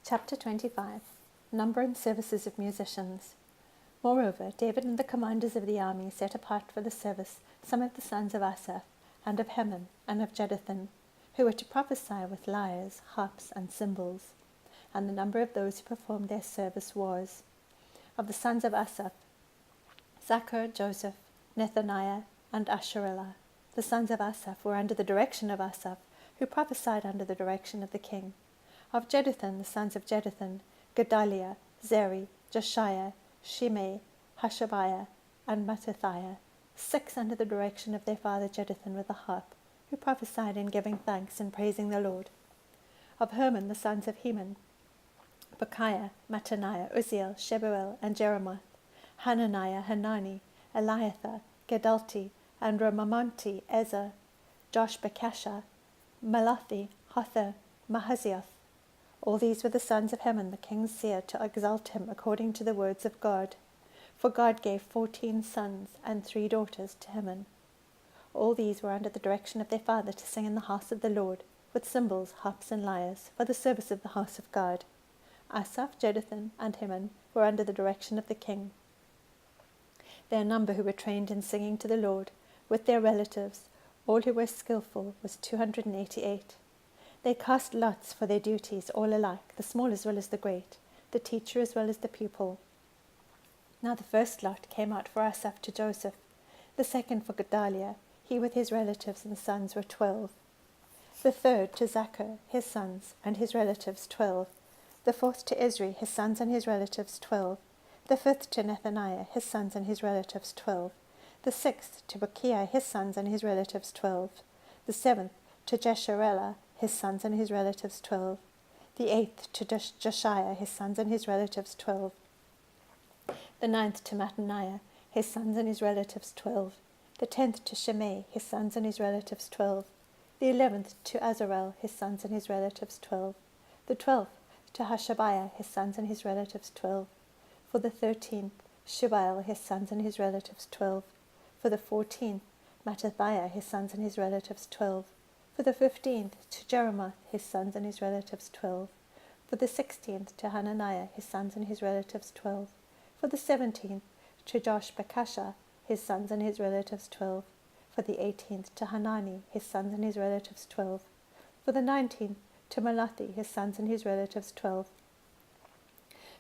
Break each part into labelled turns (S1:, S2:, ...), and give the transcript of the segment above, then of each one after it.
S1: Chapter 25. Number and services of musicians. Moreover, David and the commanders of the army set apart for the service some of the sons of Asaph, and of Heman, and of Jeduthun, who were to prophesy with lyres, harps, and cymbals. And the number of those who performed their service was, of the sons of Asaph, Zachar, Joseph, Nethaniah, and Asherellah. The sons of Asaph were under the direction of Asaph, who prophesied under the direction of the king. Of Jeduthun, the sons of Jeduthun, Gedaliah, Zeri, Joshiah, Shimei, Hashabiah, and Mattithiah, 6 under the direction of their father Jeduthun with a harp, who prophesied in giving thanks and praising the Lord. Of Herman, the sons of Heman, Bechiah, Mattaniah, Uzziel, Shebuel, and Jeremoth, Hananiah, Hanani, Eliathah, Gedalti, and Ramamonti, Ezer, Joshbekashah, Malathi, Hother, Mahazioth. All these were the sons of Heman the king's seer, to exalt him according to the words of God. For God gave 14 sons and 3 daughters to Heman. All these were under the direction of their father to sing in the house of the Lord, with cymbals, harps, and lyres, for the service of the house of God. Asaph, Jeduthun, and Heman were under the direction of the king. Their number who were trained in singing to the Lord, with their relatives, all who were skillful, was 288. They cast lots for their duties, all alike, the small as well as the great, the teacher as well as the pupil. Now the first lot came out for Asaph to Joseph, the second for Gedaliah, he with his relatives and sons were 12. The third to Zachar, his sons, and his relatives 12. The fourth to Ezri, his sons and his relatives 12. The fifth to Nethaniah, his sons and his relatives 12. The sixth to Bechiah, his sons and his relatives 12. The seventh to Jesharellah, his sons and his relatives 12. The eighth to Joshiah, his sons and his relatives 12. The ninth to Mattaniah, his sons and his relatives 12. The 10th to Shimei, his sons and his relatives 12. The 11th to Azarel, his sons and his relatives 12. The 12th to Hashabiah, his sons and his relatives 12. For the 13th, Shubael, his sons and his relatives 12. For the 14th, Mattithiah, his sons and his relatives 12. For the 15th, to Jeremoth, his sons and his relatives 12. For the 16th, to Hananiah, his sons and his relatives 12. For the 17th, to Joshbekashah, his sons and his relatives 12. For the 18th, to Hanani, his sons and his relatives 12. For the 19th, to Malathi, his sons and his relatives 12.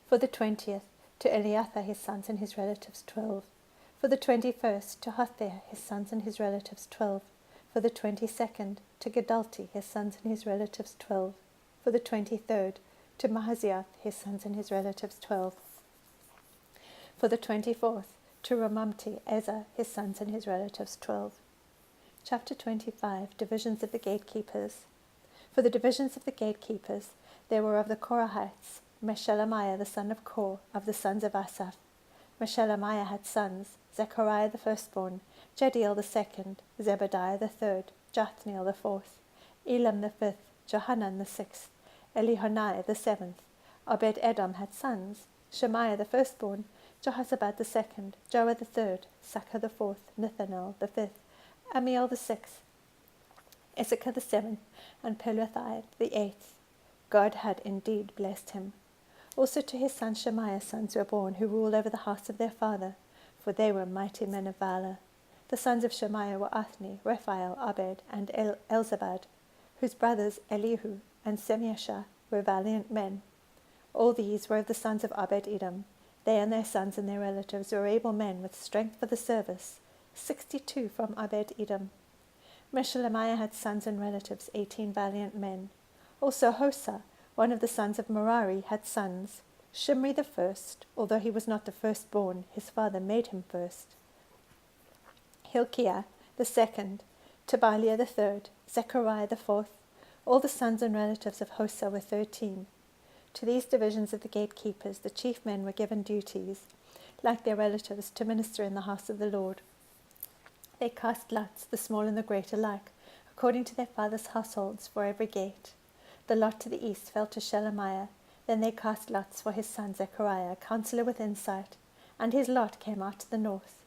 S1: For the 20th, to Eliathah, his sons and his relatives 12. For the 21st, to Hother, his sons and his relatives 12. For the 22nd, to Gedalti, his sons and his relatives 12. For the 23rd, to Mahazioth, his sons and his relatives 12. For the 24th, to Ramamti, Ezer, his sons and his relatives 12. Chapter 25. Divisions of the Gatekeepers. For the divisions of the gatekeepers, there were of the Korahites, Meshelemiah the son of Kor, of the sons of Asaph. Meshelemiah had sons, Zechariah the firstborn, Jediel the second, Zebadiah the third, Jathniel the fourth, Elam the fifth, Johanan the sixth, Elihonai the seventh. Obed-Edom had sons, Shemaiah the firstborn, Jehozabad the second, Joah the third, Sakkar the fourth, Nethanel the fifth, Amiel the sixth, Issachar the seventh, and Peluthai the eighth. God had indeed blessed him. Also to his son Shemaiah sons were born, who ruled over the house of their father, for they were mighty men of valor. The sons of Shemaiah were Othni, Rephael, Abed, and Elzabad, whose brothers Elihu and Semiashah were valiant men. All these were of the sons of Obed-Edom. They and their sons and their relatives were able men with strength for the service, 62 from Obed-Edom. Meshelemiah had sons and relatives, 18 valiant men. Also Hosah, one of the sons of Merari, had sons. Shimri the first, although he was not the firstborn, his father made him first. Hilkiah the second, Tobiah the third, Zechariah the fourth. All the sons and relatives of Hosah were 13. To these divisions of the gatekeepers the chief men were given duties, like their relatives, to minister in the house of the Lord. They cast lots, the small and the great alike, according to their fathers' households, for every gate. The lot to the east fell to Shelemiah. Then they cast lots for his son Zechariah, counselor with insight, and his lot came out to the north.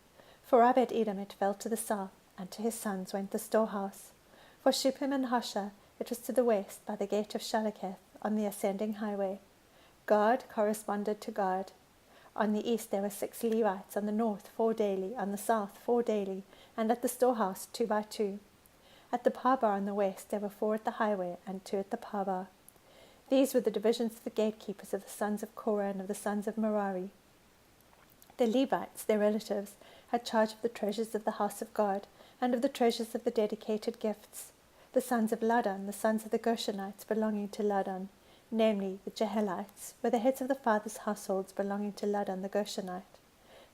S1: For Obed-Edom it fell to the south, and to his sons went the storehouse. For Shuppim and Husha it was to the west, by the gate of Shaleketh, on the ascending highway. Gad corresponded to Gad. On the east there were 6 Levites, on the north 4 daily, on the south 4 daily, and at the storehouse 2 by 2. At the Parbar on the west there were 4 at the highway, and 2 at the Parbar. These were the divisions of the gatekeepers of the sons of Korah and of the sons of Merari. The Levites, their relatives, had charge of the treasures of the house of God, and of the treasures of the dedicated gifts. The sons of Ladan, the sons of the Gershonites belonging to Ladan, namely the Jehelites, were the heads of the fathers' households belonging to Ladan the Gershonite.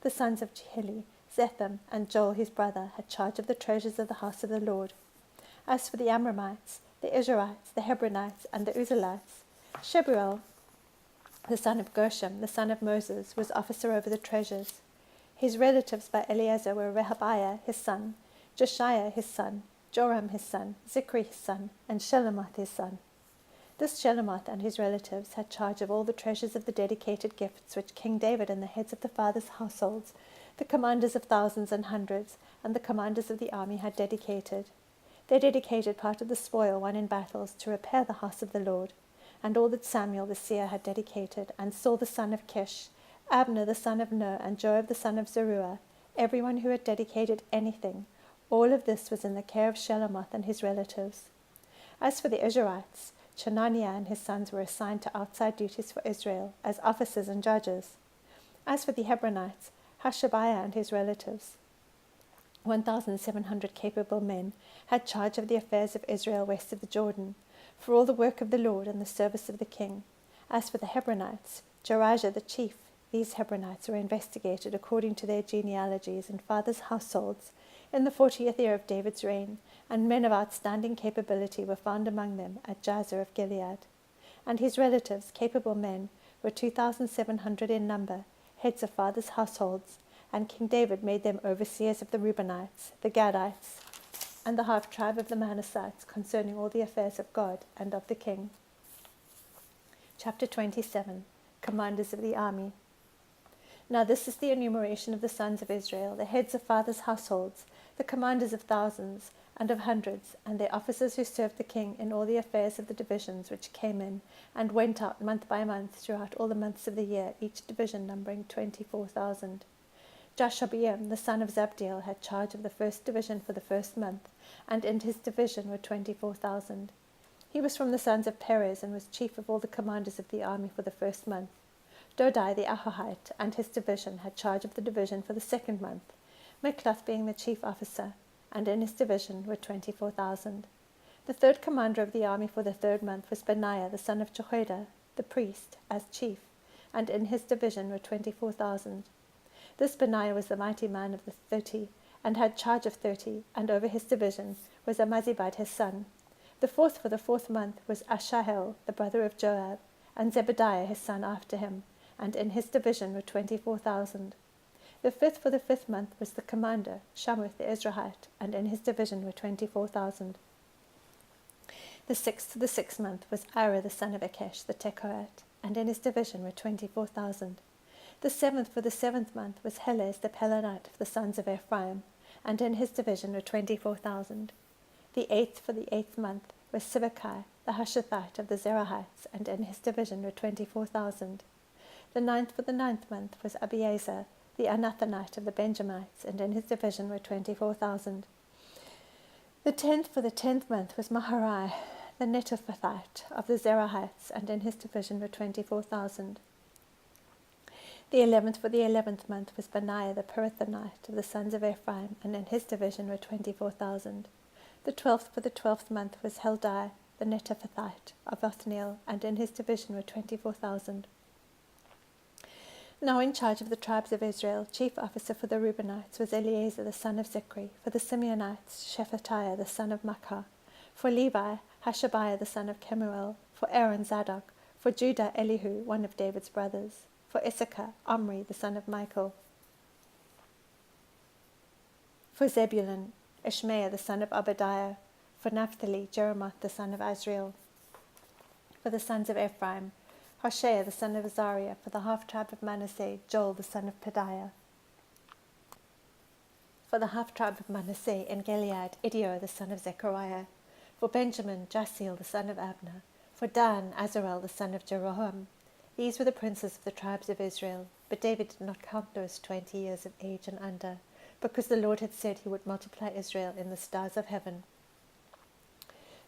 S1: The sons of Jeheli, Zetham, and Joel his brother had charge of the treasures of the house of the Lord. As for the Amramites, the Israelites, the Hebronites, and the Uzalites, Shebuel, the son of Gershom, the son of Moses, was officer over the treasures. His relatives by Eleazar were Rehabiah his son, Josiah his son, Joram his son, Zichri his son, and Shelomoth his son. This Shelomoth and his relatives had charge of all the treasures of the dedicated gifts which King David and the heads of the fathers' households, the commanders of thousands and hundreds, and the commanders of the army had dedicated. They dedicated part of the spoil won in battles to repair the house of the Lord, and all that Samuel the seer had dedicated, and Saul the son of Kish, Abner the son of Ner, and Joab the son of Zeruiah, everyone who had dedicated anything. All of this was in the care of Shelomoth and his relatives. As for the Israelites, Chenaniah and his sons were assigned to outside duties for Israel as officers and judges. As for the Hebronites, Hashabiah and his relatives, 1,700 capable men, had charge of the affairs of Israel west of the Jordan, for all the work of the Lord and the service of the king. As for the Hebronites, Jerijah the chief, these Hebronites were investigated according to their genealogies and fathers' households in the 40th year of David's reign, and men of outstanding capability were found among them at Jazer of Gilead. And his relatives, capable men, were 2,700 in number, heads of fathers' households, and King David made them overseers of the Reubenites, the Gadites, and the half-tribe of the Manassites concerning all the affairs of God and of the king. Chapter 27. Commanders of the Army. Now this is the enumeration of the sons of Israel, the heads of fathers' households, the commanders of thousands and of hundreds, and their officers who served the king in all the affairs of the divisions which came in and went out month by month throughout all the months of the year, each division numbering 24,000. Jashobeam, the son of Zabdiel, had charge of the first division for the first month, and in his division were 24,000. He was from the sons of Perez, and was chief of all the commanders of the army for the first month. Dodai the Ahohite and his division had charge of the division for the second month, Mikloth being the chief officer, and in his division were 24,000. The third commander of the army for the third month was Benaiah the son of Jehoiada, the priest, as chief, and in his division were 24,000. This Benaiah was the mighty man of the 30, and had charge of 30, and over his division was Amazibad his son. The fourth for the fourth month was Ashahel, the brother of Joab, and Zebediah his son after him, and in his division were 24,000. The fifth for the fifth month was the commander, Shamuth the Israelite, and in his division were 24,000. The sixth for the sixth month was Ira the son of Akesh the Tekoite, and in his division were 24,000. The seventh for the seventh month was Helez the Pelonite of the sons of Ephraim, and in his division were 24,000. The eighth for the eighth month was Sibbecai the Hushathite of the Zerahites, and in his division were 24,000. The ninth for the ninth month was Abiezer the Anathonite of the Benjamites, and in his division were 24,000. The 10th for the 10th month was Maharai the Netophathite of the Zerahites, and in his division were 24,000. The 11th for the 11th month was Benaiah the Pirathonite of the sons of Ephraim, and in his division were 24,000. The 12th for the 12th month was Heldai the Netophathite of Othniel, and in his division were 24,000. Now in charge of the tribes of Israel, chief officer for the Reubenites was Eleazar the son of Zichri, for the Simeonites Shephatiah the son of Makkah, for Levi Hashabiah the son of Kemuel, for Aaron Zadok, for Judah Elihu, one of David's brothers, for Issachar Omri the son of Michael, for Zebulun Ishmael the son of Obadiah, for Naphtali Jeremoth the son of Azriel, for the sons of Ephraim Hoshea the son of Azariah, for the half-tribe of Manasseh, Joel the son of Pedaiah. For the half-tribe of Manasseh in Gilead, Iddo the son of Zechariah. For Benjamin, Jasiel the son of Abner. For Dan, Azarel the son of Jeroham. These were the princes of the tribes of Israel, but David did not count those 20 years of age and under, because the Lord had said he would multiply Israel in the stars of heaven.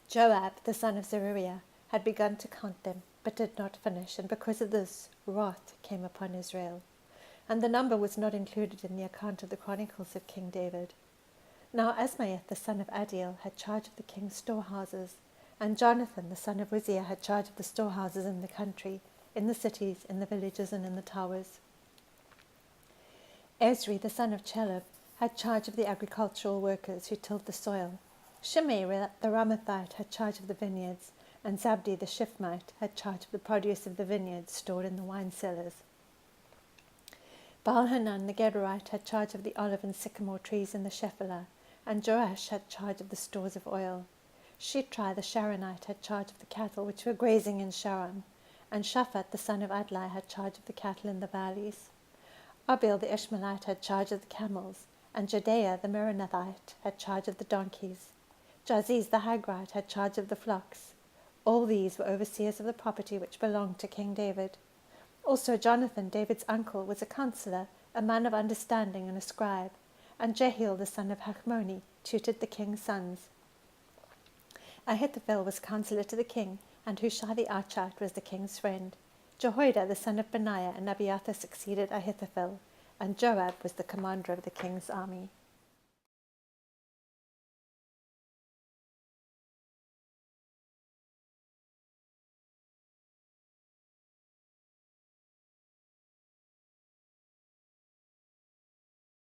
S1: Joab, the son of Zeruiah, had begun to count them, but did not finish, and because of this, wrath came upon Israel. And the number was not included in the account of the Chronicles of King David. Now Asmaeth, the son of Adiel, had charge of the king's storehouses, and Jonathan, the son of Uzziah, had charge of the storehouses in the country, in the cities, in the villages, and in the towers. Ezri, the son of Chelub, had charge of the agricultural workers who tilled the soil. Shimei, the Ramathite, had charge of the vineyards, and Zabdi, the Shifmite, had charge of the produce of the vineyards stored in the wine cellars. Baal-Hanan, the Gedorite, had charge of the olive and sycamore trees in the Shephelah, and Joash had charge of the stores of oil. Shitrai, the Sharonite, had charge of the cattle which were grazing in Sharon, and Shaphat, the son of Adlai, had charge of the cattle in the valleys. Abil, the Ishmaelite, had charge of the camels, and Jehdeiah, the Meronothite, had charge of the donkeys. Jaziz, the Hagrite, had charge of the flocks. All these were overseers of the property which belonged to King David. Also Jonathan, David's uncle, was a counselor, a man of understanding and a scribe, and Jehiel, the son of Hachmoni, tutored the king's sons. Ahithophel was counselor to the king, and Hushai the Archite was the king's friend. Jehoiada, the son of Benaiah, and Abiathar succeeded Ahithophel, and Joab was the commander of the king's army.